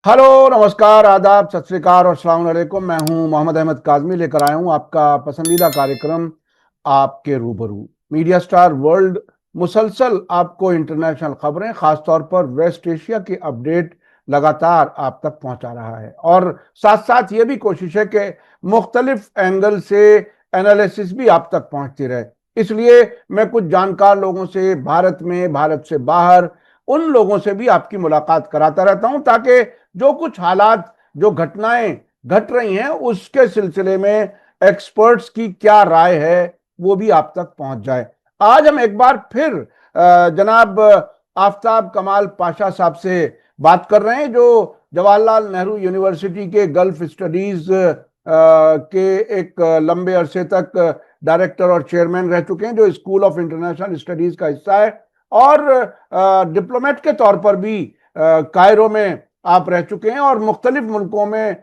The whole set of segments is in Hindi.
हेलो, नमस्कार, आदाब, सत श्री अकाल और अस्सलाम वालेकुम। मैं हूं मोहम्मद अहमद काज़मी, लेकर आया हूं आपका पसंदीदा कार्यक्रम आपके रूबरू। मीडिया स्टार वर्ल्ड मुसलसल आपको इंटरनेशनल खबरें, खासतौर पर वेस्ट एशिया की अपडेट लगातार आप तक पहुंचा रहा है। और साथ साथ ये भी कोशिश है कि मुख्तलिफ एंगल से एनालिसिस भी आप तक पहुंचती रहे। इसलिए मैं कुछ जानकार लोगों से, भारत में, भारत से बाहर, उन लोगों से भी आपकी मुलाकात कराता रहता हूं, ताकि जो कुछ हालात, जो घटनाएं घट रही हैं, उसके सिलसिले में एक्सपर्ट्स की क्या राय है वो भी आप तक पहुंच जाए। आज हम एक बार फिर जनाब आफताब कमाल पाशा साहब से बात कर रहे हैं, जो जवाहरलाल नेहरू यूनिवर्सिटी के गल्फ स्टडीज के एक लंबे अरसे तक डायरेक्टर और चेयरमैन रह चुके हैं, जो स्कूल ऑफ इंटरनेशनल स्टडीज का हिस्सा है। और डिप्लोमेट के तौर पर भी कायरो में आप रह चुके हैं और मुख्तलिफ मुल्कों में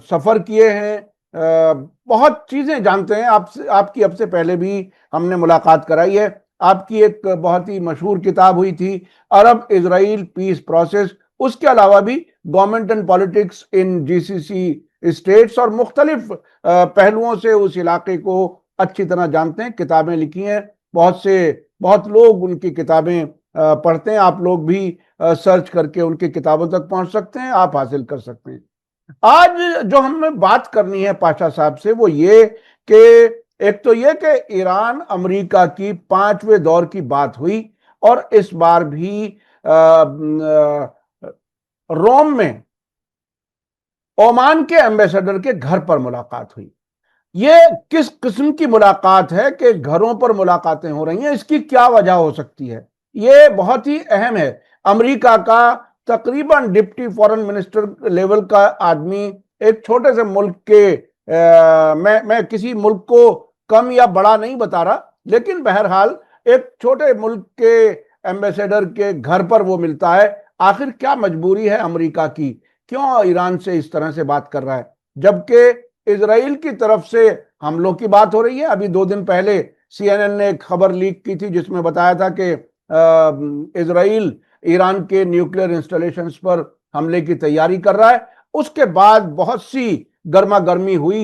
सफ़र किए हैं। बहुत चीज़ें जानते हैं। आपसे, आपकी अब से पहले भी हमने मुलाकात कराई है। आपकी एक बहुत ही मशहूर किताब हुई थी, अरब इजराइल पीस प्रोसेस। उसके अलावा भी government and politics in GCC states, और मुख्तलिफ पहलुओं से उस इलाके को अच्छी तरह जानते हैं। किताबें लिखी हैं, बहुत लोग उनकी किताबें पढ़ते हैं। आप लोग भी सर्च करके उनकी किताबों तक पहुंच सकते हैं, आप हासिल कर सकते हैं। आज जो हमें बात करनी है पाशा साहब से, वो ये कि एक तो ये कि ईरान अमेरिका की पांचवें दौर की बात हुई, और इस बार भी रोम में ओमान के एम्बेसडर के घर पर मुलाकात हुई। ये किस किस्म की मुलाकात है कि घरों पर मुलाकातें हो रही हैं? इसकी क्या वजह हो सकती है? ये बहुत ही अहम है। अमेरिका का तकरीबन डिप्टी फॉरेन मिनिस्टर लेवल का आदमी एक छोटे से मुल्क के मैं किसी मुल्क को कम या बड़ा नहीं बता रहा, लेकिन बहरहाल एक छोटे मुल्क के एम्बेसडर के घर पर वो मिलता है। आखिर क्या मजबूरी है अमेरिका की? क्यों ईरान से इस तरह से बात कर रहा है, जबकि इजराइल की तरफ से हमलों की बात हो रही है? अभी 2 दिन पहले सीएनएन ने एक खबर लीक की थी, जिसमें बताया था कि इजराइल ईरान के न्यूक्लियर इंस्टॉलेशंस पर हमले की तैयारी कर रहा है। उसके बाद बहुत सी गर्मा गर्मी हुई।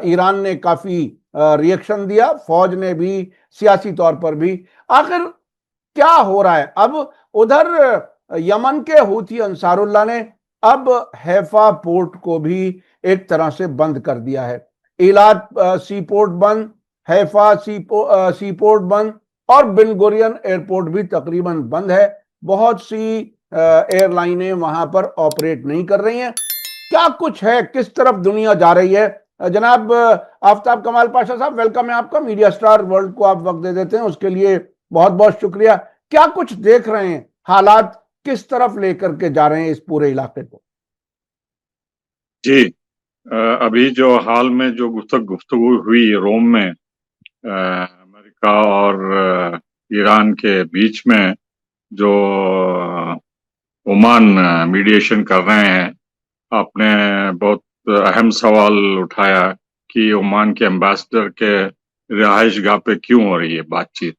ईरान ने काफी रिएक्शन दिया, फौज ने भी, सियासी तौर पर भी। आखिर क्या हो रहा है अब? उधर यमन के हूथी अंसारुल्लाह ने अब हैफा पोर्ट को भी एक तरह से बंद कर दिया है। इलाद सी पोर्ट बंद, हैफा सी पोर्ट बंद, और बिन गुरियन एयरपोर्ट भी तकरीबन बंद है। बहुत सी एयरलाइनें वहां पर ऑपरेट नहीं कर रही हैं। क्या कुछ है, किस तरफ दुनिया जा रही है? जनाब आफताब कमाल पाशा साहब, वेलकम है आपका। मीडिया स्टार वर्ल्ड को आप वक्त दे देते हैं, उसके लिए बहुत बहुत शुक्रिया। क्या कुछ देख रहे हैं? हालात किस तरफ लेकर के जा रहे हैं इस पूरे इलाके को? जी। अभी जो हाल में जो गुफ्तगू हुई रोम में, अमेरिका और ईरान के बीच में, जो ओमान मीडिएशन कर रहे हैं, आपने बहुत अहम सवाल उठाया कि ओमान के एम्बेसडर के रिहाइश गाह पे क्यों हो रही है बातचीत।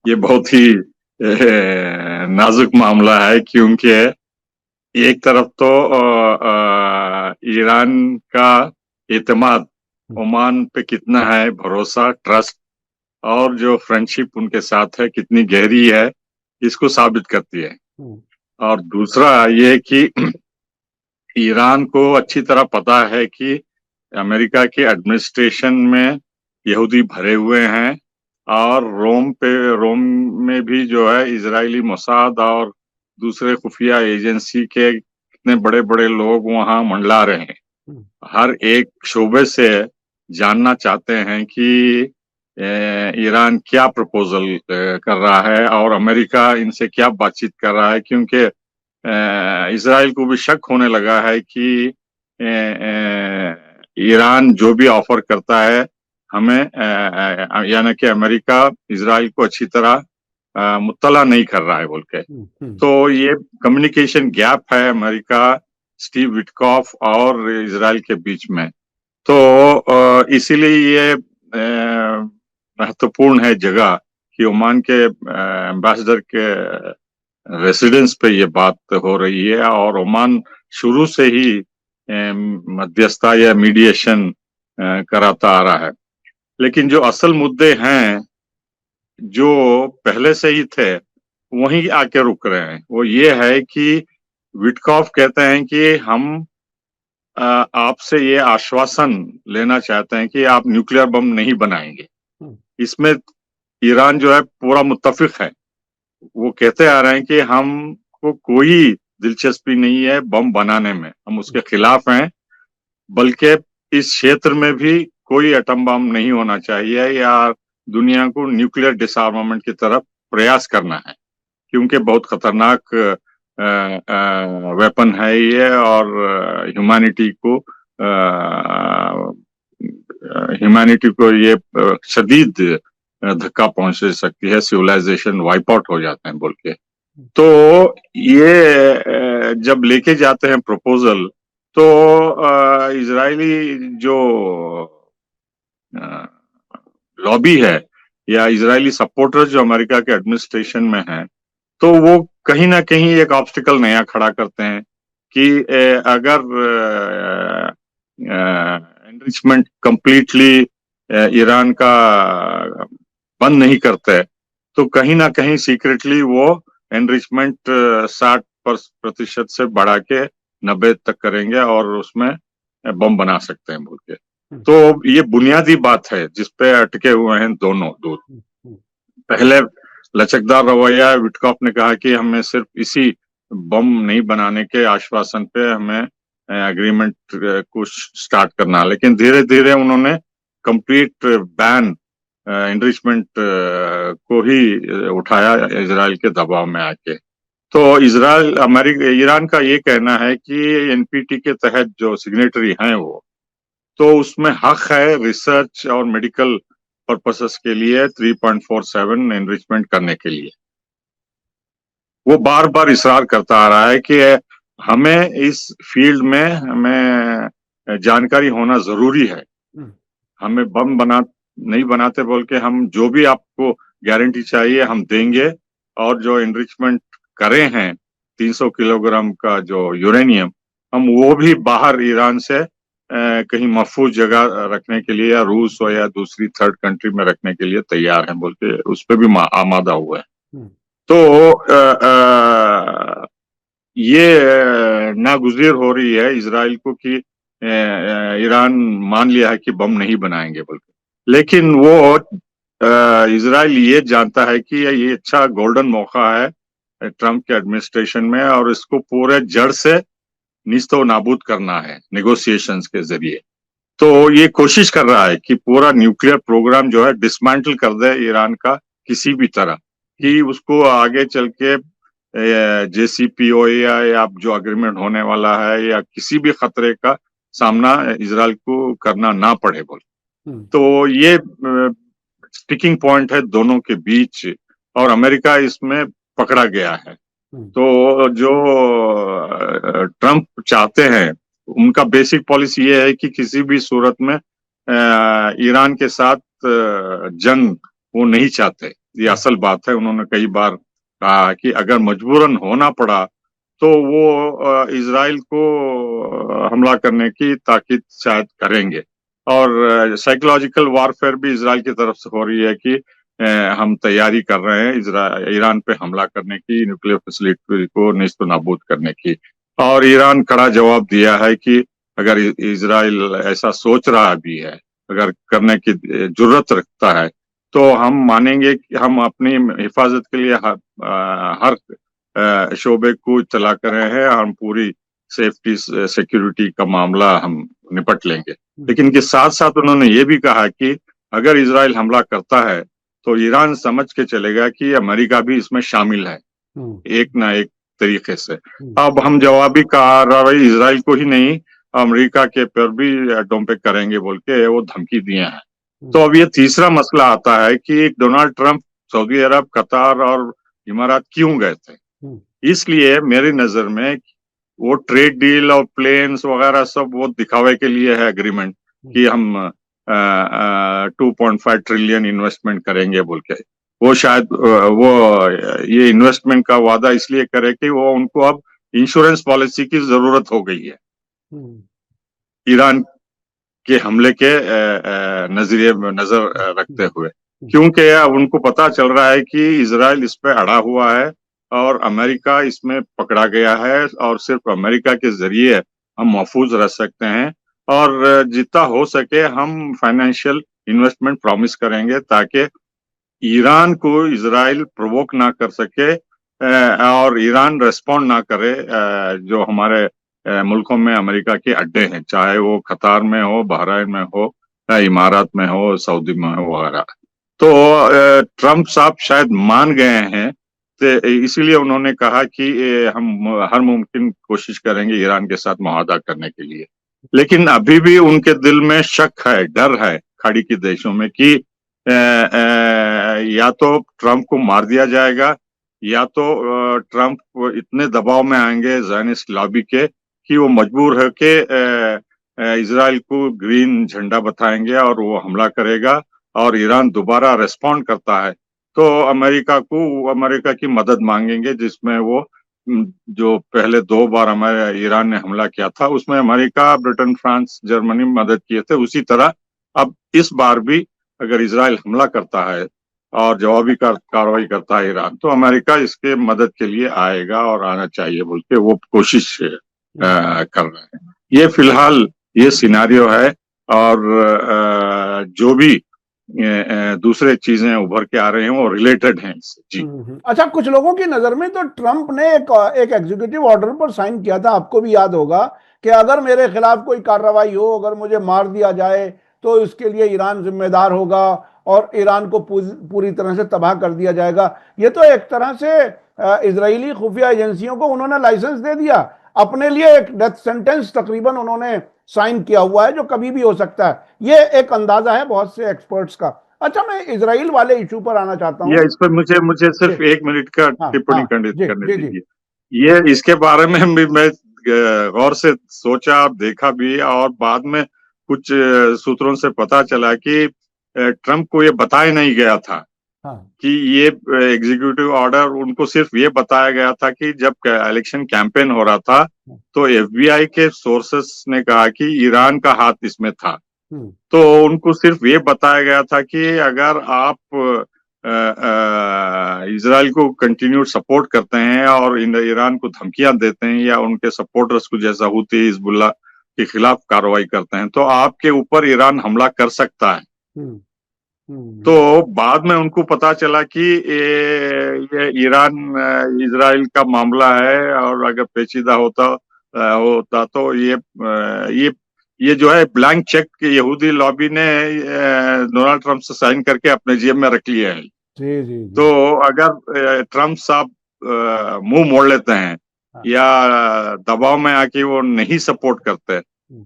ये बहुत ही नाजुक मामला है, क्योंकि एक तरफ तो ईरान का एतमाद ओमान पे कितना है, भरोसा, ट्रस्ट, और जो फ्रेंडशिप उनके साथ है कितनी गहरी है, इसको साबित करती है। और दूसरा ये कि ईरान को अच्छी तरह पता है कि अमेरिका के एडमिनिस्ट्रेशन में यहूदी भरे हुए हैं, और रोम में भी जो है इजरायली मोसाद और दूसरे खुफिया एजेंसी के कितने बड़े बड़े लोग वहां मंडला रहे हैं। हर एक शोबे से जानना चाहते हैं कि ईरान क्या प्रपोजल कर रहा है और अमेरिका इनसे क्या बातचीत कर रहा है, क्योंकि इजराइल को भी शक होने लगा है कि ईरान जो भी ऑफर करता है हमें, यानी कि अमेरिका इजराइल को अच्छी तरह मुत्तला नहीं कर रहा है बोल के। तो ये कम्युनिकेशन गैप है अमेरिका, स्टीव विटकॉफ और इजराइल के बीच में। तो इसीलिए ये महत्वपूर्ण है जगह कि ओमान के एम्बेसडर के रेसिडेंस पे ये बात हो रही है, और ओमान शुरू से ही मध्यस्थता या मीडिएशन कराता आ रहा है। लेकिन जो असल मुद्दे हैं जो पहले से ही थे वहीं आके रुक रहे हैं। वो ये है कि विटकॉफ कहते हैं कि हम आपसे ये आश्वासन लेना चाहते हैं कि आप न्यूक्लियर बम नहीं बनाएंगे। इसमें ईरान जो है पूरा मुत्तफिक है। वो कहते आ रहे हैं कि हमको कोई दिलचस्पी नहीं है बम बनाने में, हम उसके खिलाफ हैं, बल्कि इस क्षेत्र में भी कोई एटम बम नहीं होना चाहिए या दुनिया को न्यूक्लियर डिसआर्मामेंट की तरफ प्रयास करना है, क्योंकि बहुत खतरनाक वेपन है ये, और ह्यूमैनिटी को ये शदीद धक्का पहुंच सकती है, सिविलाइजेशन वाइप आउट हो जाते हैं बोल के। तो ये जब लेके जाते हैं प्रपोजल, तो इजरायली जो लॉबी है या इजरायली सपोर्टर्स जो अमेरिका के एडमिनिस्ट्रेशन में हैं, तो वो कहीं ना कहीं एक ऑब्स्टिकल नया खड़ा करते हैं कि अगर एनरिचमेंट कंप्लीटली ईरान का बंद नहीं करते, तो कहीं ना कहीं सीक्रेटली वो एनरिचमेंट 60% से बढ़ा के 90 तक करेंगे और उसमें बम बना सकते हैं बोल के। तो ये बुनियादी बात है जिसपे अटके हुए हैं दोनों दूर। पहले लचकदार रवैया विटकॉफ ने कहा कि हमें सिर्फ इसी बम नहीं बनाने के आश्वासन पे हमें एग्रीमेंट को स्टार्ट करना, लेकिन धीरे धीरे उन्होंने कंप्लीट बैन एनरिचमेंट को ही उठाया इजराइल के दबाव में आके। तो ईरान का ये कहना है कि एनपीटी के तहत जो सिग्नेटरी हैं वो, तो उसमें हक है रिसर्च और मेडिकल पर्पसेस के लिए 3.47 एनरिचमेंट करने के लिए। वो बार बार इसरार करता आ रहा है कि हमें इस फील्ड में हमें जानकारी होना जरूरी है, हमें बम नहीं बनाते बोल के हम जो भी आपको गारंटी चाहिए हम देंगे, और जो एनरिचमेंट करे हैं 300 किलोग्राम का जो यूरेनियम, हम वो भी बाहर ईरान से कहीं महफूज जगह रखने के लिए या रूस हो या दूसरी थर्ड कंट्री में रखने के लिए तैयार हैं बोल के उस पर भी आमादा हुआ है। तो ये नागुज़ीर हो रही है इजराइल को कि ईरान मान लिया है कि बम नहीं बनाएंगे बोल के, लेकिन वो इजराइल ये जानता है कि ये अच्छा गोल्डन मौका है ट्रम्प के एडमिनिस्ट्रेशन में, और इसको पूरे जड़ से निस्तो नाबूद करना है नेगोशिएशंस के जरिए। तो ये कोशिश कर रहा है कि पूरा न्यूक्लियर प्रोग्राम जो है डिसमेंटल कर दे ईरान का किसी भी तरह, कि उसको आगे चल के JCPOA या जो अग्रीमेंट होने वाला है या किसी भी खतरे का सामना इजराइल को करना ना पड़े बोल। तो ये स्टिकिंग पॉइंट है दोनों के बीच, और अमेरिका इसमें पकड़ा गया है। तो जो ट्रम्प चाहते हैं उनका बेसिक पॉलिसी ये है कि किसी भी सूरत में ईरान के साथ जंग वो नहीं चाहते। ये असल बात है। उन्होंने कई बार कहा कि अगर मजबूरन होना पड़ा तो वो इजराइल को हमला करने की ताकीद शायद करेंगे, और साइकोलॉजिकल वारफेयर भी इजराइल की तरफ से हो रही है कि हम तैयारी कर रहे हैं ईरान पे हमला करने की, न्यूक्लियर फैसिलिटी को नेस्तो नाबूद करने की। और ईरान कड़ा जवाब दिया है कि अगर इजराइल ऐसा सोच रहा भी है, अगर करने की जरूरत रखता है, तो हम मानेंगे कि हम अपनी हिफाजत के लिए हर शोबे को इत्तला कर रहे हैं, हम पूरी सेफ्टी सिक्योरिटी का मामला हम निपट लेंगे। लेकिन के साथ साथ उन्होंने ये भी कहा कि अगर इजराइल हमला करता है तो ईरान समझ के चलेगा कि अमेरिका भी इसमें शामिल है एक ना एक तरीके से। अब हम जवाबी कार्रवाई इजराइल को ही नहीं अमेरिका के पर भी अड्डों पे करेंगे बोल के वो धमकी दिए हैं। तो अब ये तीसरा मसला आता है कि डोनाल्ड ट्रंप सऊदी अरब, कतार और इमारात क्यों गए थे। इसलिए मेरी नजर में वो ट्रेड डील और प्लेन्स वगैरह सब वो दिखावे के लिए है एग्रीमेंट कि हम 2.5 ट्रिलियन इन्वेस्टमेंट करेंगे बोल के। वो शायद वो ये इन्वेस्टमेंट का वादा इसलिए करे कि वो उनको अब इंश्योरेंस पॉलिसी की जरूरत हो गई है ईरान के हमले के नजरिए में नजर रखते हुए, क्योंकि अब उनको पता चल रहा है कि इजराइल इस पे अड़ा हुआ है और अमेरिका इसमें पकड़ा गया है और सिर्फ अमेरिका के जरिए हम महफूज रह सकते हैं और जितना हो सके हम फाइनेंशियल इन्वेस्टमेंट प्रॉमिस करेंगे ताकि ईरान को इजराइल प्रोवोक ना कर सके और ईरान रेस्पॉन्ड ना करे जो हमारे मुल्कों में अमेरिका के अड्डे हैं, चाहे वो कतार में हो, बहरीन में हो, या इमारात में हो, सऊदी में हो वगैरह। तो ट्रम्प साहब शायद मान गए हैं, तो इसीलिए उन्होंने कहा कि हम हर मुमकिन कोशिश करेंगे ईरान के साथ मुआहदा करने के लिए। लेकिन अभी भी उनके दिल में शक है, डर है खाड़ी के देशों में कि या तो ट्रम्प को मार दिया जाएगा या तो ट्रम्प इतने दबाव में आएंगे ज़ायनिस्ट लॉबी के कि वो मजबूर है कि इजराइल को ग्रीन झंडा बताएंगे और वो हमला करेगा और ईरान दोबारा रेस्पॉन्ड करता है तो अमेरिका की मदद मांगेंगे, जिसमें वो जो पहले 2 बार हमारे ईरान ने हमला किया था उसमें अमेरिका, ब्रिटेन, फ्रांस, जर्मनी मदद किए थे। उसी तरह अब इस बार भी अगर इजराइल हमला करता है और जवाबी कार्रवाई करता है ईरान, तो अमेरिका इसके मदद के लिए आएगा और आना चाहिए बोल के वो कोशिश कर रहे हैं। ये फिलहाल ये सिनारियो है और जो भी दूसरे चीजें उभर के आ रहे हैं वो रिलेटेड हैं इससे। जी अच्छा, कुछ लोगों की नजर में तो ट्रम्प ने एक एग्जीक्यूटिव ऑर्डर पर साइन किया था, आपको भी याद होगा, कि अगर मेरे खिलाफ कोई कार्रवाई हो, अगर मुझे मार दिया जाए तो इसके लिए ईरान जिम्मेदार होगा और ईरान को पूरी तरह से तबाह कर दिया जाएगा। ये तो एक तरह से इजरायली खुफिया एजेंसियों को उन्होंने लाइसेंस दे दिया, अपने लिए एक डेथ सेंटेंस तकरीबन उन्होंने साइन किया हुआ है जो कभी भी हो सकता है। ये एक अंदाजा है बहुत से एक्सपर्ट्स का। अच्छा, मैं इजराइल वाले इशू पर आना चाहता हूँ। इस पर मुझे सिर्फ 1 मिनट का टिप्पणी करने दीजिए। ये इसके बारे में भी मैं गौर से सोचा और देखा भी, और बाद में कुछ सूत्रों से पता चला कि ट्रम्प को ये बताया नहीं गया था कि ये एग्जीक्यूटिव ऑर्डर, उनको सिर्फ ये बताया गया था कि जब इलेक्शन कैंपेन हो रहा था तो एफबीआई के सोर्सेस ने कहा कि ईरान का हाथ इसमें था। तो उनको सिर्फ ये बताया गया था कि अगर आप इजराइल को कंटिन्यू सपोर्ट करते हैं और ईरान को धमकियां देते हैं या उनके सपोर्टर्स को जैसा हूती हिजबुल्लाह के खिलाफ कार्रवाई करते हैं तो आपके ऊपर ईरान हमला कर सकता है। तो बाद में उनको पता चला कि ये ईरान इजराइल का मामला है और अगर पेचीदा होता तो ये जो है ब्लैंक चेक यहूदी लॉबी ने डोनाल्ड ट्रम्प से साइन करके अपने जेब में रख लिया है। जी। तो अगर ट्रम्प साहब मुंह मोड़ लेते हैं या दबाव में आके वो नहीं सपोर्ट करते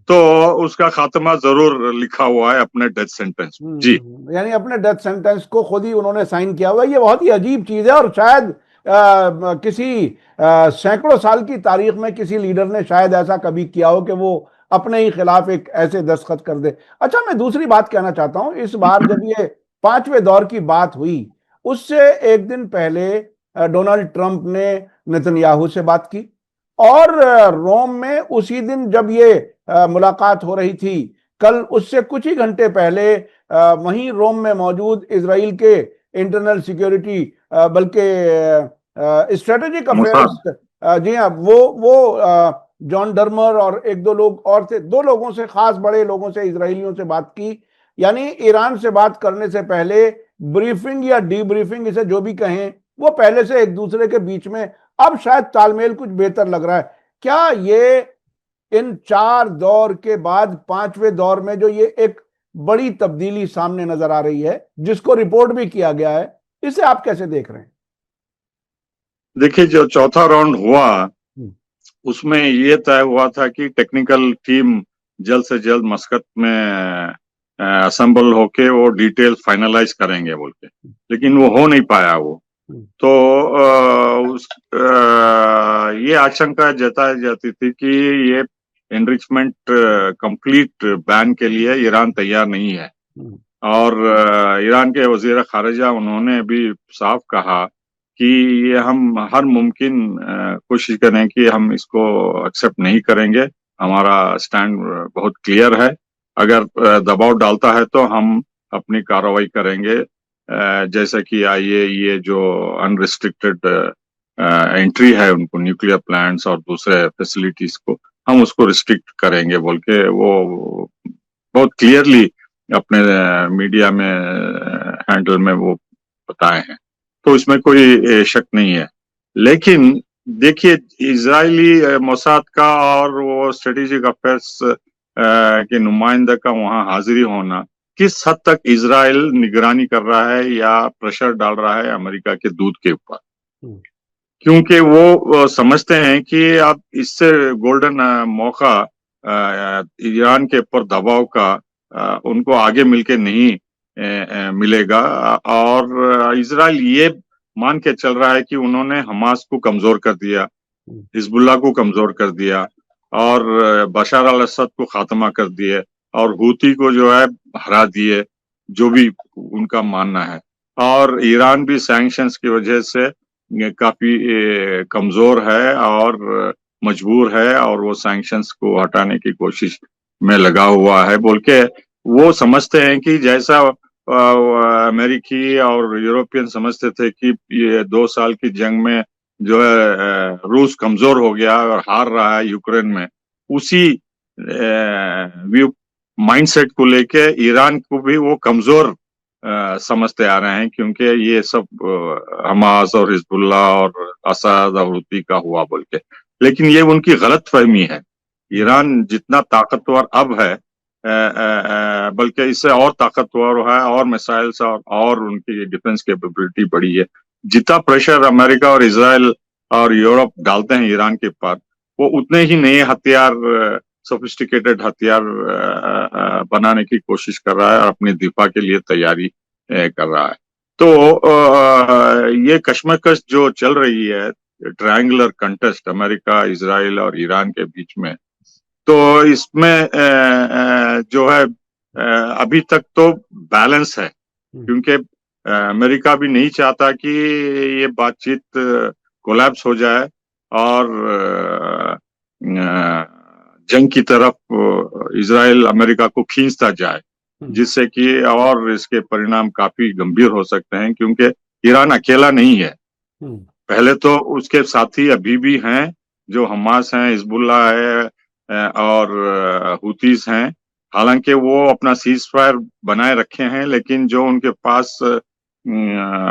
तो उसका खात्मा जरूर लिखा हुआ है अपने डेथ सेंटेंस। जी, यानी अपने डेथ सेंटेंस को खुद ही उन्होंने साइन किया हुआ है। ये बहुत ही अजीब चीज है और शायद किसी सैकड़ों साल की तारीख में किसी लीडर ने शायद ऐसा कभी किया हो कि वो अपने ही खिलाफ एक ऐसे दस्तखत कर दे। अच्छा, मैं दूसरी बात कहना चाहता हूं, इस बार जब ये 5वें दौर की बात हुई उससे एक दिन पहले डोनाल्ड ट्रंप ने नेतन्याहू से बात की और रोम में उसी दिन जब ये मुलाकात हो रही थी, कल उससे कुछ ही घंटे पहले वहीं रोम में मौजूद इजराइल के इंटरनल सिक्योरिटी बल्कि स्ट्रेटेजिक अफेयर्स, जी हाँ, वो जॉन डर्मर और एक दो लोग और थे, 2 लोगों से, खास बड़े लोगों से, इजरायलियों से बात की। यानी ईरान से बात करने से पहले ब्रीफिंग या डीब्रीफिंग, इसे जो भी कहें, वो पहले से एक दूसरे के बीच में अब शायद तालमेल कुछ बेहतर लग रहा है। क्या ये इन 4 दौर के बाद 5वें दौर में जो ये एक बड़ी तब्दीली सामने नजर आ रही है, जिसको रिपोर्ट भी किया गया है, इसे आप कैसे देख रहे हैं? देखिए, जो चौथा राउंड हुआ उसमें ये तय हुआ था कि टेक्निकल टीम जल्द से जल्द मस्कत में असेंबल होके वो डिटेल फाइनलाइज करेंगे बोल के, लेकिन वो हो नहीं पाया वो। तो ये आशंका जताई जाती थी कि ये एनरिचमेंट कंप्लीट बैन के लिए ईरान तैयार नहीं है। और ईरान के वजीर खारिजा उन्होंने भी साफ कहा कि ये हम हर मुमकिन कोशिश करें कि हम इसको एक्सेप्ट नहीं करेंगे। हमारा स्टैंड बहुत क्लियर है। अगर दबाव डालता है तो हम अपनी कार्रवाई करेंगे, जैसे कि ये जो अनरिस्ट्रिक्टेड एंट्री है उनको नाभिकीय प्लांट्स और दूसरे फैसिलिटीज को, हम उसको रिस्ट्रिक्ट करेंगे बोल के वो बहुत क्लियरली अपने मीडिया में हैंडल में वो बताए हैं। तो इसमें कोई शक नहीं है। लेकिन देखिए, इजरायली मोसाद का और वो स्ट्रेटेजिक अफेयर्स के नुमाइंदा का वहां हाजिरी होना किस हद तक इजराइल निगरानी कर रहा है या प्रेशर डाल रहा है अमेरिका के दूत के ऊपर, क्योंकि वो समझते हैं कि अब इससे गोल्डन मौका ईरान के ऊपर दबाव का उनको आगे मिलके नहीं मिलेगा। और इजराइल ये मान के चल रहा है कि उन्होंने हमास को कमजोर कर दिया, हिजबुल्लाह को कमजोर कर दिया और बशर अल असद को खात्मा कर दिए और हूती को जो है हरा दिए, जो भी उनका मानना है। और ईरान भी सैंक्शंस की वजह से काफी कमजोर है और मजबूर है और वो सैंक्शंस को हटाने की कोशिश में लगा हुआ है बोल के वो समझते हैं कि जैसा अमेरिकी और यूरोपियन समझते थे कि ये 2 साल की जंग में जो है रूस कमजोर हो गया और हार रहा है यूक्रेन में, उसी व्यू माइंडसेट को लेके ईरान को भी वो कमजोर समझते आ रहे हैं, क्योंकि ये सब हमास और हिजबुल्लाह और असद और हूती का हुआ बोल के। लेकिन ये उनकी गलत फहमी है। ईरान जितना ताकतवर अब है, बल्कि इससे और ताकतवर है और मिसाइल्स और उनकी डिफेंस कैपेबिलिटी बढ़ी है। जितना प्रेशर अमेरिका और इजराइल और यूरोप डालते हैं ईरान के ऊपर, वो उतने ही नए हथियार, सोफिस्टिकेटेड हथियार बनाने की कोशिश कर रहा है और अपने दिफा के लिए तैयारी कर रहा है। तो ये कश्मकश जो चल रही है, ट्रायंगुलर कंटेस्ट अमेरिका, इजराइल और ईरान के बीच में, तो इसमें जो है अभी तक तो बैलेंस है, क्योंकि अमेरिका भी नहीं चाहता कि ये बातचीत कोलैप्स हो जाए और जंग की तरफ इजराइल अमेरिका को खींचता जाए, जिससे कि और इसके परिणाम काफी गंभीर हो सकते हैं, क्योंकि ईरान अकेला नहीं है। पहले तो उसके साथी अभी भी हैं, जो हमास हैं, हिजबुल्लाह है और हुतीस हैं। हालांकि वो अपना सीज फायर बनाए रखे हैं, लेकिन जो उनके पास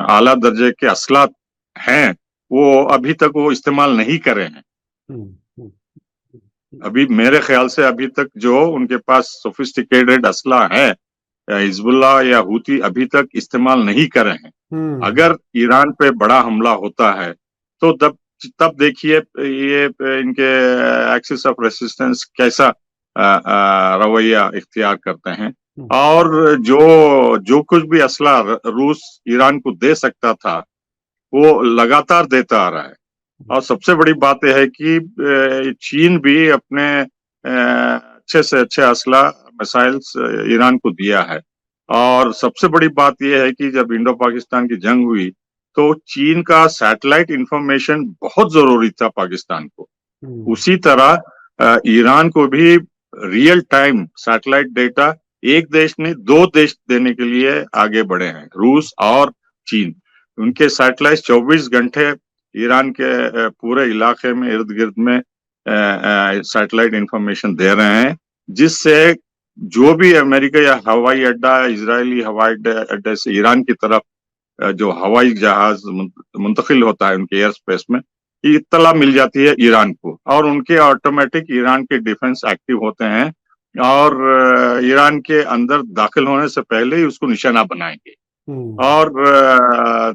आला दर्जे के असलाह हैं, वो अभी तक वो इस्तेमाल नहीं करे हैं। अभी मेरे ख्याल से अभी तक जो उनके पास सोफिस्टिकेटेड असला है, हिजबुल्लाह या हूती अभी तक इस्तेमाल नहीं करे हैं। अगर ईरान पे बड़ा हमला होता है तो तब देखिए ये इनके एक्सिस ऑफ रेसिस्टेंस कैसा रवैया इख्तियार करते हैं। और जो कुछ भी असला रूस ईरान को दे सकता था वो लगातार देता आ रहा है। और सबसे बड़ी बात यह है कि चीन भी अपने अच्छे से अच्छे असला मिसाइल्स ईरान को दिया है। और सबसे बड़ी बात यह है कि जब इंडो पाकिस्तान की जंग हुई तो चीन का सैटेलाइट इंफॉर्मेशन बहुत जरूरी था पाकिस्तान को। उसी तरह ईरान को भी रियल टाइम सैटेलाइट डेटा एक देश ने 2 देश देने के लिए आगे बढ़े हैं, रूस और चीन। उनके सैटेलाइट 24 घंटे ईरान के पूरे इलाके में इर्द गिर्द में सैटेलाइट इंफॉर्मेशन दे रहे हैं, जिससे जो भी अमेरिका या हवाई अड्डा, इजरायली हवाई अड्डे से ईरान की तरफ जो हवाई जहाज मुंतकिल होता है उनके एयर स्पेस में, इत्तला मिल जाती है ईरान को और उनके ऑटोमेटिक ईरान के डिफेंस एक्टिव होते हैं और ईरान के अंदर दाखिल होने से पहले ही उसको निशाना बनाएंगे और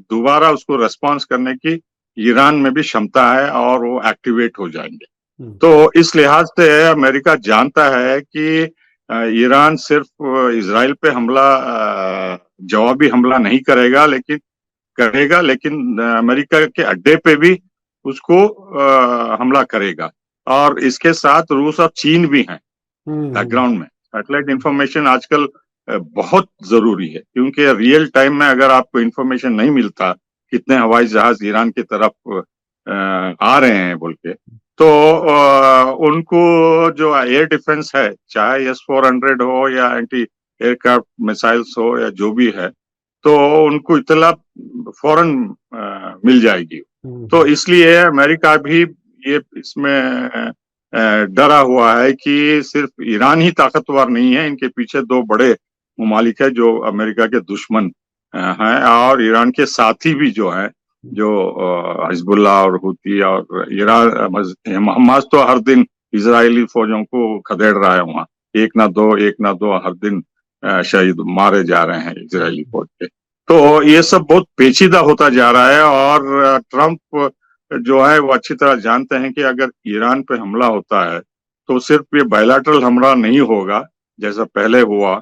दोबारा उसको रेस्पॉन्स करने की ईरान में भी क्षमता है और वो एक्टिवेट हो जाएंगे। तो इस लिहाज से अमेरिका जानता है कि ईरान सिर्फ इजराइल पे हमला, जवाबी हमला नहीं करेगा, लेकिन अमेरिका के अड्डे पे भी उसको हमला करेगा। और इसके साथ रूस और चीन भी हैं बैकग्राउंड में। सैटेलाइट इंफॉर्मेशन आजकल बहुत जरूरी है, क्योंकि रियल टाइम में अगर आपको इंफॉर्मेशन नहीं मिलता कितने हवाई जहाज ईरान की तरफ आ रहे हैं बोल के, तो उनको जो एयर डिफेंस है, चाहे S-400 हो या एंटी एयरक्राफ्ट मिसाइल्स हो या जो भी है, तो उनको इतला फौरन मिल जाएगी। तो इसलिए अमेरिका भी ये इसमें डरा हुआ है कि सिर्फ ईरान ही ताकतवर नहीं है, इनके पीछे दो बड़े ममालिक है जो अमेरिका के दुश्मन हैं, और ईरान के साथी भी जो हैं, जो हिजबुल्लाह और हुती और ईरान हमास तो हर दिन इजरायली फौजों को खदेड़ रहा है वहां, एक ना दो हर दिन शहीद मारे जा रहे हैं इजरायली फौज के। तो ये सब बहुत पेचीदा होता जा रहा है, और ट्रंप जो है वो अच्छी तरह जानते हैं कि अगर ईरान पे हमला होता है तो सिर्फ ये बायलैटरल हमला नहीं होगा जैसा पहले हुआ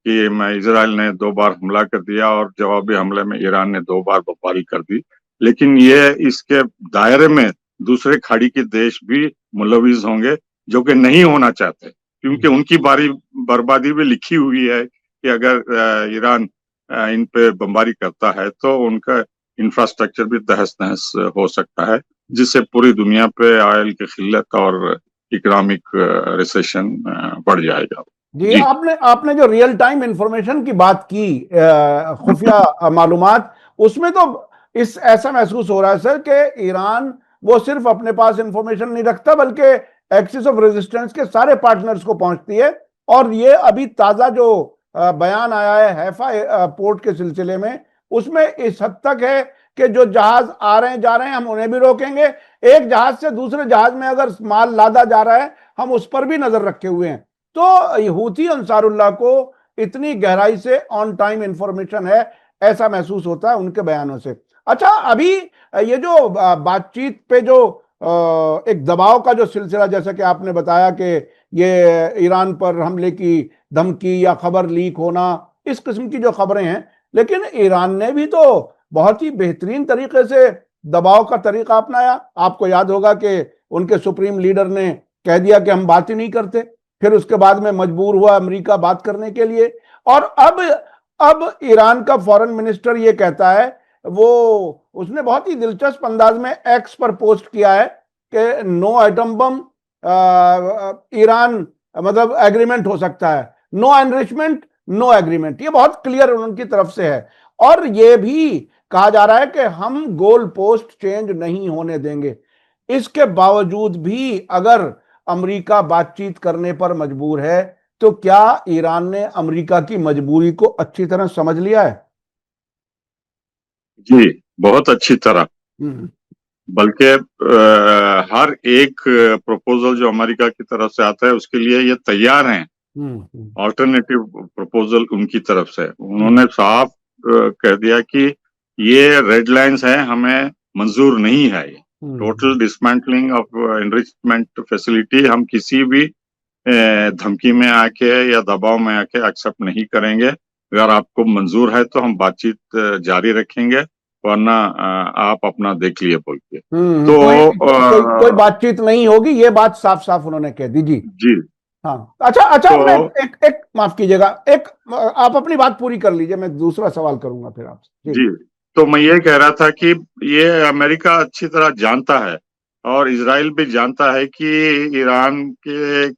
कि इजराइल ने 2 बार हमला कर दिया और जवाबी हमले में ईरान ने 2 बार बमबारी कर दी, लेकिन ये इसके दायरे में दूसरे खाड़ी के देश भी मुलविस होंगे जो कि नहीं होना चाहते, क्योंकि उनकी बर्बादी भी लिखी हुई है कि अगर ईरान इन पे बमबारी करता है तो उनका इंफ्रास्ट्रक्चर भी तहस नहस हो सकता है, जिससे पूरी दुनिया पे ऑयल की किल्लत और इकोनॉमिक रिसेशन बढ़ जाएगा। जी, आपने जो रियल टाइम इंफॉर्मेशन की बात की, खुफिया मालूमात, उसमें तो इस ऐसा महसूस हो रहा है सर कि ईरान वो सिर्फ अपने पास इंफॉर्मेशन नहीं रखता बल्कि एक्सिस ऑफ रेजिस्टेंस के सारे पार्टनर्स को पहुंचती है। और ये अभी ताजा जो बयान आया है हैफा पोर्ट के सिलसिले में, उसमें इस हद तक है कि जो जहाज आ रहे हैं जा रहे हैं हम उन्हें भी रोकेंगे, एक जहाज से दूसरे जहाज में अगर माल लादा जा रहा है हम उस पर भी नजर रखे हुए हैं। तो हूथी अंसारुल्लाह को इतनी गहराई से ऑन टाइम इंफॉर्मेशन है, ऐसा महसूस होता है उनके बयानों से। अच्छा, अभी ये जो बातचीत पे जो एक दबाव का जो सिलसिला, जैसा कि आपने बताया कि ये ईरान पर हमले की धमकी या खबर लीक होना, इस किस्म की जो खबरें हैं, लेकिन ईरान ने भी तो बहुत ही बेहतरीन तरीके से दबाव का तरीका अपनाया। आपको याद होगा कि उनके सुप्रीम लीडर ने कह दिया कि हम बात ही नहीं करते, फिर उसके बाद में मजबूर हुआ अमेरिका बात करने के लिए। और अब ईरान का फॉरेन मिनिस्टर ये कहता है, उसने बहुत ही दिलचस्प अंदाज में एक्स पर पोस्ट किया है कि नो एटम बम ईरान, मतलब एग्रीमेंट हो सकता है, नो एनरिचमेंट नो एग्रीमेंट, ये बहुत क्लियर उनकी तरफ से है। और ये भी कहा जा रहा है कि हम गोल पोस्ट चेंज नहीं होने देंगे। इसके बावजूद भी अगर अमेरिका बातचीत करने पर मजबूर है, तो क्या ईरान ने अमेरिका की मजबूरी को अच्छी तरह समझ लिया है? जी, बहुत अच्छी तरह। बल्कि हर एक प्रपोजल जो अमेरिका की तरफ से आता है उसके लिए ये तैयार हैं, ऑल्टरनेटिव प्रपोजल उनकी तरफ से। उन्होंने साफ कह दिया कि ये रेड लाइंस है, हमें मंजूर नहीं है। ये total dismantling of enrichment facility हम किसी भी धमकी में आके या दबाव में आके एक्सेप्ट नहीं करेंगे। अगर आपको मंजूर है तो हम बातचीत जारी रखेंगे, वरना आप अपना देख लिए बोल के। तो कोई बातचीत नहीं होगी, ये बात साफ साफ उन्होंने कह दी। जी हाँ, अच्छा, तो, मैं एक माफ कीजिएगा, आप अपनी बात पूरी कर लीजिए, मैं दूसरा सवाल करूंगा फिर आपसे। जी, तो मैं ये कह रहा था कि ये अमेरिका अच्छी तरह जानता है और इजराइल भी जानता है कि ईरान के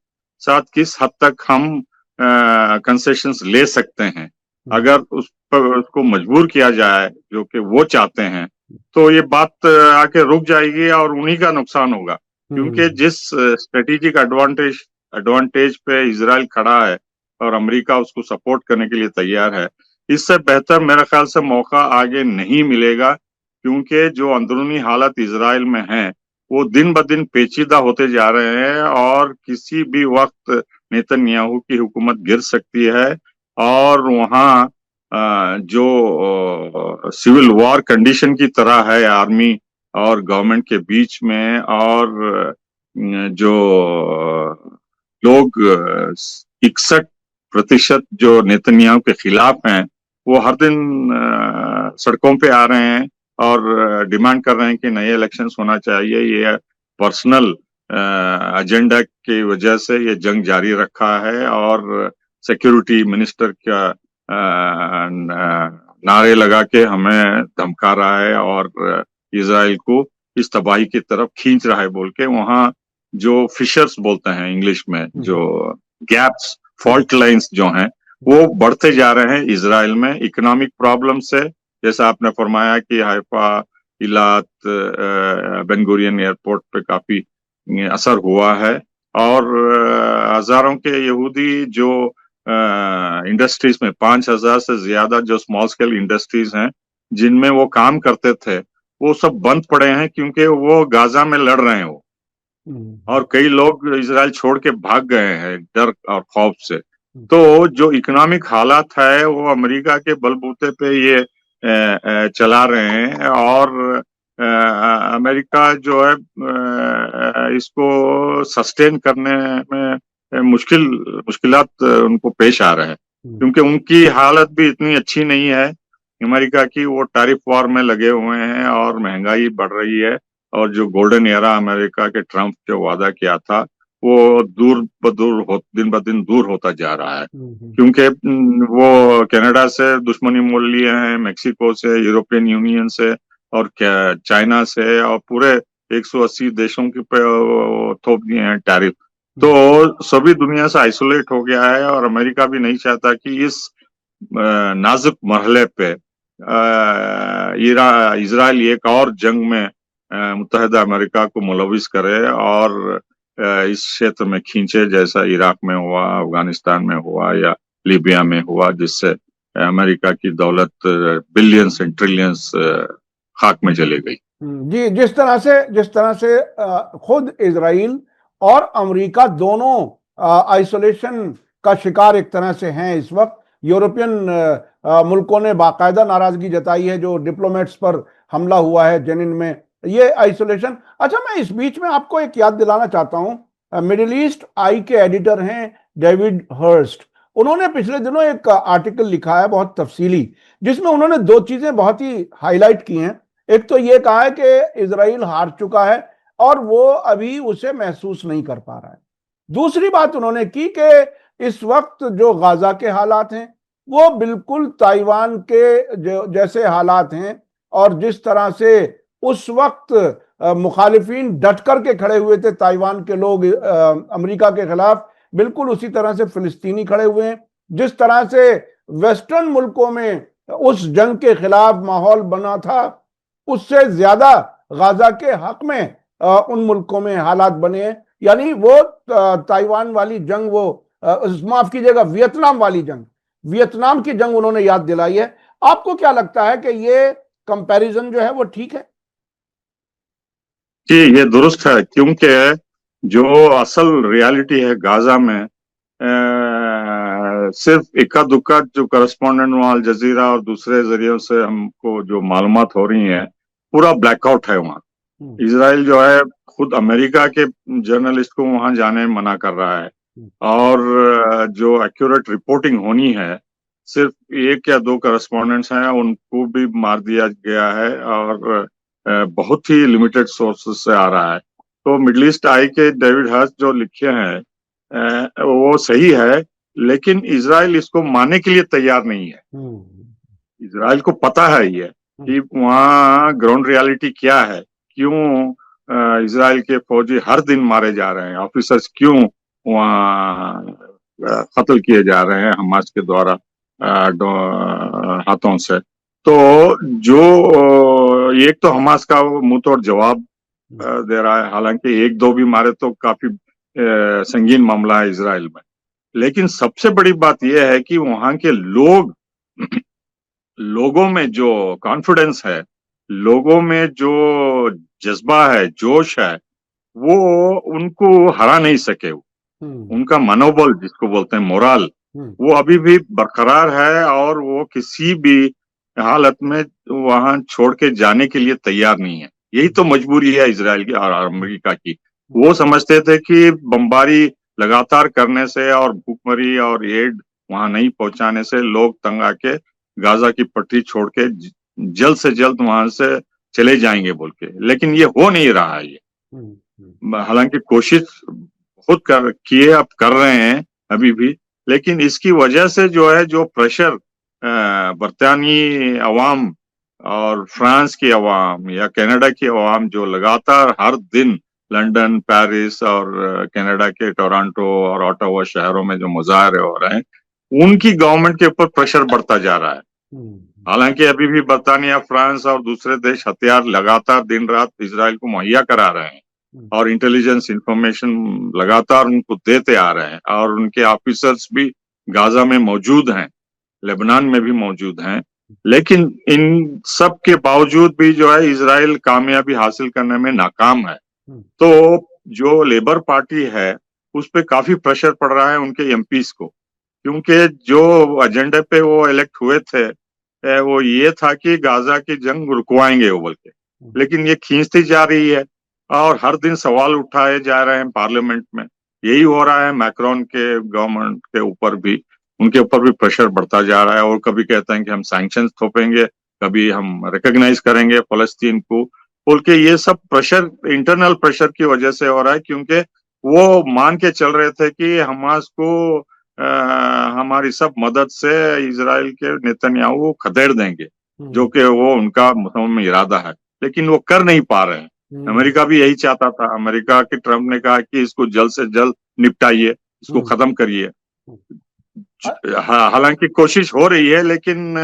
साथ किस हद तक हम कंसेशंस ले सकते हैं। अगर उस पर उसको मजबूर किया जाए जो कि वो चाहते हैं, तो ये बात आके रुक जाएगी और उन्हीं का नुकसान होगा, क्योंकि जिस स्ट्रेटेजिक एडवांटेज पे इजराइल खड़ा है और अमेरिका उसको सपोर्ट करने के लिए तैयार है, इससे बेहतर मेरे ख्याल से मौका आगे नहीं मिलेगा, क्योंकि जो अंदरूनी हालत इजराइल में है वो दिन ब दिन पेचीदा होते जा रहे हैं और किसी भी वक्त नेतन्याहू की हुकूमत गिर सकती है और वहाँ जो सिविल वॉर कंडीशन की तरह है आर्मी और गवर्नमेंट के बीच में, और जो लोग 61% जो नेतन्याहू के खिलाफ हैं वो हर दिन सड़कों पे आ रहे हैं और डिमांड कर रहे हैं कि नए इलेक्शंस होना चाहिए। ये पर्सनल एजेंडा की वजह से ये जंग जारी रखा है और सिक्योरिटी मिनिस्टर का नारे लगा के हमें धमका रहा है और इजराइल को इस तबाही की तरफ खींच रहा है बोल के वहाँ जो फिशर्स बोलते हैं इंग्लिश में, जो गैप्स, फॉल्ट लाइंस जो हैं वो बढ़ते जा रहे हैं इजराइल में इकोनॉमिक प्रॉब्लम से। जैसा आपने फरमाया कि हाइफा, इलात, बेन गुरियन एयरपोर्ट पे काफी असर हुआ है और हजारों के यहूदी जो इंडस्ट्रीज में 5,000 से ज्यादा जो स्मॉल स्केल इंडस्ट्रीज हैं जिनमें वो काम करते थे वो सब बंद पड़े हैं क्योंकि वो गाजा में लड़ रहे हैं वो, और कई लोग इजराइल छोड़ के भाग गए हैं डर और खौफ से। तो जो इकोनॉमिक हालात है वो अमेरिका के बलबूते पे ये चला रहे हैं और अमेरिका जो है इसको सस्टेन करने में मुश्किलात उनको पेश आ रहे हैं क्योंकि उनकी हालत भी इतनी अच्छी नहीं है अमेरिका की। वो टैरिफ वॉर में लगे हुए हैं और महंगाई बढ़ रही है और जो गोल्डन एरा अमेरिका के ट्रम्प जो वादा किया था वो दिन ब दिन दूर होता जा रहा है क्योंकि वो कनाडा से दुश्मनी मोल लिए हैं, मेक्सिको से, यूरोपियन यूनियन से और चाइना से और पूरे 180 देशों के पे थोप दिए हैं टैरिफ। तो सभी दुनिया से आइसोलेट हो गया है और अमेरिका भी नहीं चाहता कि इस नाजुक मरहले पे इजराइल एक और जंग में मुत्तहिदा अमेरिका को मुलविस करे और इस क्षेत्र में खींचे जैसा इराक में हुआ, अफगानिस्तान में हुआ या लीबिया में हुआ, जिससे अमेरिका की दौलत बिलियंस एंड ट्रिलियंस खाक में चली गई। जी, जिस तरह से खुद इजराइल और अमेरिका दोनों आइसोलेशन का शिकार एक तरह से हैं इस वक्त। यूरोपियन मुल्कों ने बाकायदा नाराजगी जताई है जो डिप्लोमेट्स पर हमला हुआ है जेनिन में, ये आइसोलेशन। अच्छा, मैं इस बीच में आपको एक याद दिलाना चाहता हूं, मिडिल ईस्ट आई के एडिटर हैं डेविड हर्स्ट। उन्होंने पिछले दिनों एक आर्टिकल लिखा है बहुत तफसीली, जिसमें उन्होंने दो चीजें बहुत ही हाईलाइट की हैं। एक तो ये कहा है कि इजराइल हार चुका है और वो अभी उसे महसूस नहीं कर पा रहा है। दूसरी बात उन्होंने की कि इस वक्त जो गाजा के हालात हैं वो बिल्कुल ताइवान के जैसे हालात हैं और जिस तरह से उस वक्त मुखालिफिन डट कर के खड़े हुए थे ताइवान के लोग अमेरिका के खिलाफ, बिल्कुल उसी तरह से फिलिस्तीनी खड़े हुए हैं। जिस तरह से वेस्टर्न मुल्कों में उस जंग के खिलाफ माहौल बना था उससे ज्यादा गाजा के हक में उन मुल्कों में हालात बने हैं। यानी वो ताइवान वाली जंग, वो माफ कीजिएगा वियतनाम वाली जंग, वियतनाम की जंग उन्होंने याद दिलाई है। आपको क्या लगता है कि ये कंपैरिजन जो है वो ठीक है? जी, ये दुरुस्त है क्योंकि जो असल रियलिटी है गाजा में सिर्फ इक्का दुक्का जो करस्पॉन्डेंट वहां अल जजीरा और दूसरे जरियों से हमको जो मालूमात हो रही हैं पूरा ब्लैकआउट है वहां। इजराइल जो है खुद अमेरिका के जर्नलिस्ट को वहां जाने मना कर रहा है और जो एक्यूरेट रिपोर्टिंग होनी है सिर्फ एक या दो करस्पॉन्डेंट्स हैं उनको भी मार दिया गया है और बहुत ही लिमिटेड सोर्सेस से आ रहा है। तो मिडिल ईस्ट आई के डेविड हर्स्ट जो लिखे हैं वो सही है, लेकिन इजराइल इसको मानने के लिए तैयार नहीं है। इजराइल को पता है ये कि वहाँ ग्राउंड रियलिटी क्या है, क्यों इजराइल के फौजी हर दिन मारे जा रहे हैं, ऑफिसर्स क्यों वहाँ कत्ल किए जा रहे हैं हमास के द्वारा हाथों से। तो जो एक तो हमास का मुंह तोड़ जवाब दे रहा है, हालांकि एक दो भी मारे तो काफी संगीन मामला है इजराइल में। लेकिन सबसे बड़ी बात यह है कि वहां के लोगों में जो कॉन्फिडेंस है, लोगों में जो जज्बा है, जोश है, वो उनको हरा नहीं सके। उनका मनोबल जिसको बोलते हैं मोरल, वो अभी भी बरकरार है और वो किसी भी हालत में वहां छोड़ के जाने के लिए तैयार नहीं है। यही तो मजबूरी है इजराइल की और अमेरिका की। वो समझते थे कि बमबारी लगातार करने से और भूखमरी और एड वहां नहीं पहुंचाने से लोग तंग आके गाजा की पट्टी छोड़ के जल्द से जल्द वहां से चले जाएंगे बोल के, लेकिन ये हो नहीं रहा है। ये हालांकि कोशिश खुद किए अब कर रहे हैं अभी भी, लेकिन इसकी वजह से जो है जो प्रेशर बरतानी अवाम और फ्रांस की अवाम या कनाडा की अवाम जो लगातार हर दिन लंदन, पेरिस और कनाडा के टोरंटो और ओटावा शहरों में जो मुजाहरे हो रहे हैं, उनकी गवर्नमेंट के ऊपर प्रेशर बढ़ता जा रहा है। हालांकि अभी भी बरतानिया, फ्रांस और दूसरे देश हथियार लगातार दिन रात इजराइल को मुहैया करा रहे हैं और इंटेलिजेंस इंफॉर्मेशन लगातार उनको देते आ रहे हैं और उनके ऑफिसर्स भी गाजा में मौजूद हैं, लेबनान में भी मौजूद हैं। लेकिन इन सब के बावजूद भी जो है इजराइल कामयाबी हासिल करने में नाकाम है। तो जो लेबर पार्टी है उस पे काफी प्रेशर पड़ रहा है उनके एमपीज को, क्योंकि जो एजेंडे पे वो इलेक्ट हुए थे वो ये था कि गाजा की जंग रुकवाएंगे वो बोल के, लेकिन ये खींचती जा रही है और हर दिन सवाल उठाए जा रहे हैं पार्लियामेंट में। यही हो रहा है मैक्रोन के गवर्नमेंट के ऊपर भी, उनके ऊपर भी प्रेशर बढ़ता जा रहा है और कभी कहते हैं कि हम सैंक्शंस थोपेंगे, कभी हम रिकॉग्नाइज करेंगे फलस्तीन को बोल के। ये सब प्रेशर इंटरनल प्रेशर की वजह से हो रहा है, क्योंकि वो मान के चल रहे थे कि हमास को हमारी सब मदद से इजराइल के नेतन्याहू खदेड़ देंगे, जो कि वो उनका मुसम्मम इरादा है, लेकिन वो कर नहीं पा रहे हैं। अमेरिका भी यही चाहता था। अमेरिका के ट्रम्प ने कहा कि इसको जल्द से जल्द निपटाइए, इसको खत्म करिए। हालांकि कोशिश हो रही है, लेकिन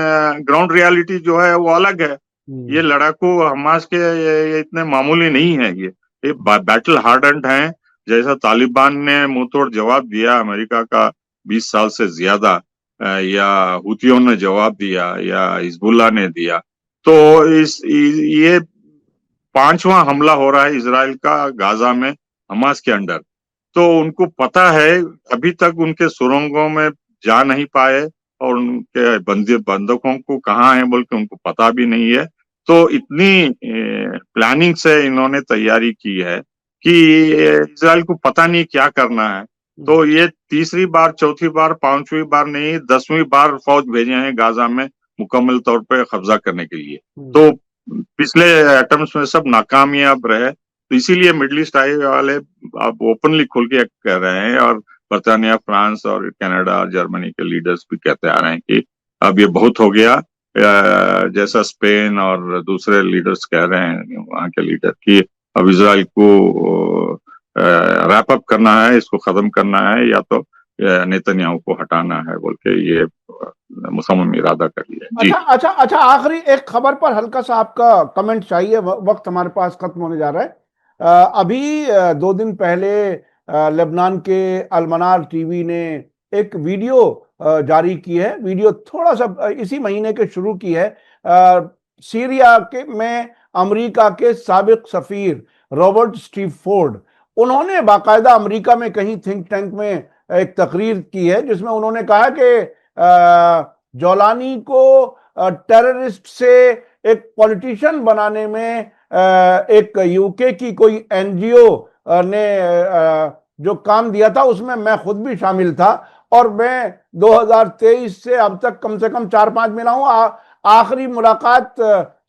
ग्राउंड रियलिटी जो है वो अलग है। ये लड़ाकू हमास के ये इतने मामूली नहीं है। ये बैटल हार्डेंड हैं। जैसा तालिबान ने मुंह तोड़ जवाब दिया अमेरिका का 20 साल से ज्यादा, या हुतियों ने जवाब दिया या हिजबुल्लाह ने दिया, तो ये 5वां हमला हो रहा है इजराइल का गाजा में हमास के अंडर। तो उनको पता है, अभी तक उनके सुरंगों में जा नहीं पाए और उनके बंदूकों को कहाँ है बोल के उनको पता भी नहीं है। तो इतनी प्लानिंग से इन्होंने तैयारी की है कि इजराइल को पता नहीं क्या करना है। तो ये तीसरी बार, चौथी बार, 5वीं बार नहीं, 10वीं बार फौज भेजे हैं गाजा में मुकम्मल तौर पे कब्जा करने के लिए। तो पिछले अटेम्प्ट्स में सब नाकामयाब रहे, तो इसीलिए मिडिल ईस्ट आई वाले अब ओपनली खुल के कह रहे हैं और बर्तानिया, फ्रांस और कनाडा और जर्मनी के लीडर्स भी कहते आ रहे हैं कि अब ये बहुत हो गया। जैसा स्पेन और दूसरे लीडर्स कह रहे हैं वहां के लीडर कि अब इजराइल को रैप अप करना है, इसको खत्म करना है, या तो नेतन्याहू को हटाना है बोल के ये मुसम्मम इरादा कर लिया। जी अच्छा, आखिरी एक खबर पर हल्का सा आपका कमेंट चाहिए, वक्त हमारे पास खत्म होने जा रहा है। अभी 2 दिन पहले लेबनान के अलमनार टीवी ने एक वीडियो जारी की है। वीडियो थोड़ा सा इसी महीने के शुरू की है। सीरिया के में अमेरिका के साबिक सफीर रॉबर्ट स्टीफोर्ड, उन्होंने बाकायदा अमेरिका में कहीं थिंक टैंक में एक तकरीर की है जिसमें उन्होंने कहा कि जोलानी को टेररिस्ट से एक पॉलिटिशियन बनाने में एक यूके की कोई एनजीओ ने जो काम दिया था उसमें मैं खुद भी शामिल था और मैं 2023 से अब तक कम से कम 4-5 मिला हूं। आखिरी मुलाकात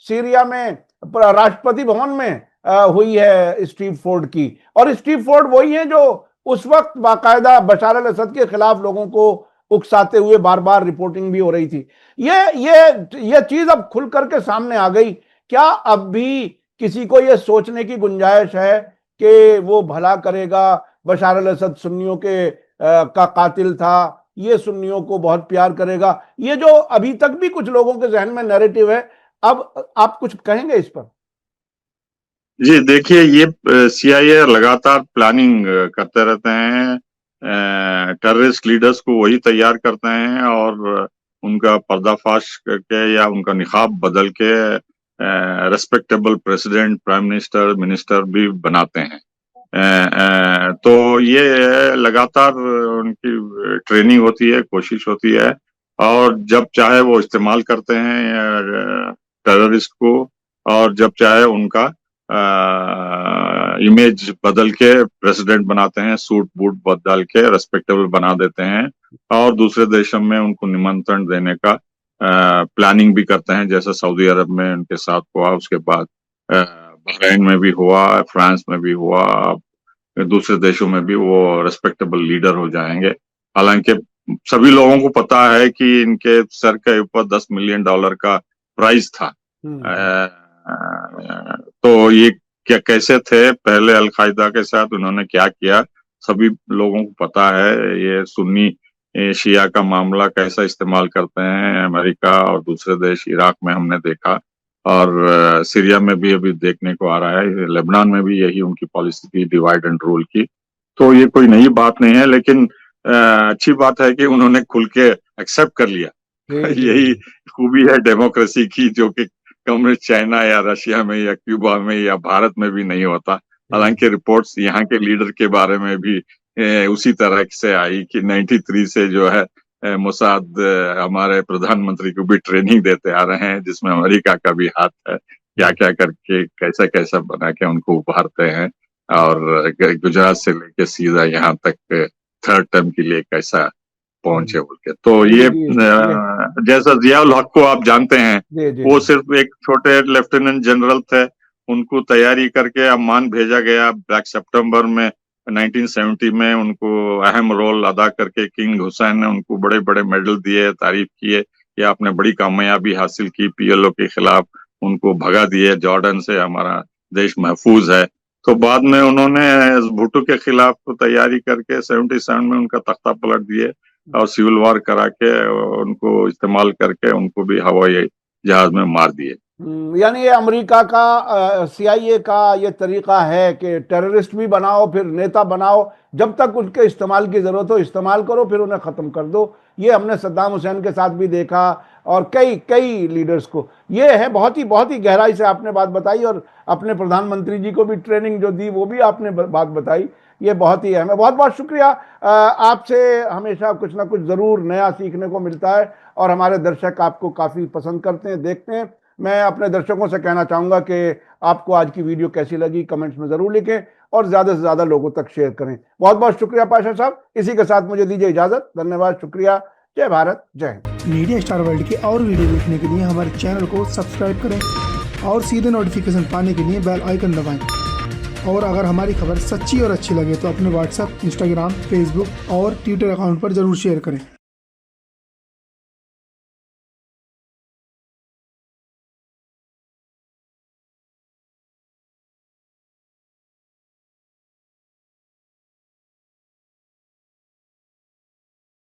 सीरिया में राष्ट्रपति भवन में हुई है स्टीव फोर्ड की, और स्टीव फोर्ड वही है जो उस वक्त बाकायदा बशार अल असद के खिलाफ लोगों को उकसाते हुए बार बार रिपोर्टिंग भी हो रही थी। ये चीज अब खुल करके सामने आ गई। क्या अब भी किसी को यह सोचने की गुंजाइश है कि वो भला करेगा? बशार अल असद सुन्नियों के का कातिल था, ये सुन्नियों को बहुत प्यार करेगा, ये जो अभी तक भी कुछ लोगों के जहन में नैरेटिव है, अब आप कुछ कहेंगे इस पर? जी देखिए, ये सीआईए लगातार प्लानिंग करते रहते हैं। टेररिस्ट लीडर्स को वही तैयार करते हैं और उनका पर्दाफाश करके या उनका निकाब बदल के respectable president, prime minister, minister भी बनाते हैं। तो ये लगातार उनकी ट्रेनिंग होती है, कोशिश होती है, और जब चाहे वो इस्तेमाल करते हैं टेररिस्ट को, और जब चाहे उनका इमेज बदल के प्रेसिडेंट बनाते हैं, सूट बूट बदल के रेस्पेक्टेबल बना देते हैं, और दूसरे देशों में उनको निमंत्रण देने का प्लानिंग भी करते हैं, जैसा सऊदी अरब में उनके साथ हुआ, उसके बाद बहरीन में भी हुआ, फ्रांस में भी हुआ, दूसरे देशों में भी वो रेस्पेक्टेबल लीडर हो जाएंगे। हालांकि सभी लोगों को पता है कि इनके सर के ऊपर $10 मिलियन का प्राइज था। तो ये क्या कैसे थे, पहले अलकायदा के साथ उन्होंने क्या किया, सभी लोगों को पता है। ये सुन्नी शिया का मामला कैसा इस्तेमाल करते हैं अमेरिका और दूसरे देश, इराक में हमने देखा, और सीरिया में भी अभी देखने को आ रहा है, लेबनान में भी यही उनकी पॉलिसी थी, डिवाइड एंड रूल की। तो ये कोई नई बात नहीं है, लेकिन अच्छी बात है कि उन्होंने खुल के एक्सेप्ट कर लिया। यही खूबी है डेमोक्रेसी की, जो कि कम्युनिस्ट चाइना या रशिया में या क्यूबा में या भारत में भी नहीं होता। हालांकि रिपोर्ट्स यहाँ के लीडर के बारे में भी उसी तरह से आई कि 93 से जो है मोसाद हमारे प्रधानमंत्री को भी ट्रेनिंग देते आ रहे हैं, जिसमें अमेरिका का भी हाथ है, क्या क्या करके कैसा कैसा बना के उनको उभारते हैं, और गुजरात से लेके सीधा यहाँ तक थर्ड टर्म के लिए कैसा पहुंचे बोल के। तो ये जैसा जियाउल हक को आप जानते हैं, वो सिर्फ एक छोटे लेफ्टिनेंट जनरल थे, उनको तैयारी करके अम्मान भेजा गया ब्लैक सितंबर में 1970 में। उनको अहम रोल अदा करके किंग हुसैन ने उनको बड़े बड़े मेडल दिए, तारीफ किए कि आपने बड़ी कामयाबी हासिल की पीएलओ के खिलाफ, उनको भगा दिए जॉर्डन से, हमारा देश महफूज है। तो बाद में उन्होंने भुट्टो के खिलाफ तैयारी करके 77 में उनका तख्ता पलट दिए और सिविल वॉर करा के उनको इस्तेमाल करके उनको भी हवाई जहाज में मार दिए। यानी ये अमेरिका का CIA का ये तरीका है कि टेररिस्ट भी बनाओ फिर नेता बनाओ, जब तक उनके इस्तेमाल की जरूरत हो इस्तेमाल करो, फिर उन्हें खत्म कर दो। ये हमने सद्दाम हुसैन के साथ भी देखा और कई लीडर्स को। ये है बहुत ही गहराई से आपने बात बताई, और अपने प्रधानमंत्री जी को भी ट्रेनिंग जो दी वो भी आपने बात बताई। ये बहुत ही अहम है। बहुत बहुत शुक्रिया। आपसे हमेशा कुछ ना कुछ जरूर नया सीखने को मिलता है, और हमारे दर्शक आपको काफी पसंद करते हैं, देखते हैं। मैं अपने दर्शकों से कहना चाहूंगा कि आपको आज की वीडियो कैसी लगी कमेंट्स में जरूर लिखें, और ज्यादा से ज्यादा लोगों तक शेयर करें। बहुत बहुत शुक्रिया पाशा साहब। इसी के साथ मुझे दीजिए इजाजत। धन्यवाद, शुक्रिया। जय भारत, जय हिंद। मीडिया स्टार वर्ल्ड के और वीडियो देखने के लिए हमारे चैनल को सब्सक्राइब करें और सीधे नोटिफिकेशन पाने के लिए बेल आइकन दबाएं। और अगर हमारी खबर सच्ची और अच्छी लगे तो अपने व्हाट्सएप, इंस्टाग्राम, फेसबुक और ट्विटर अकाउंट पर जरूर शेयर करें।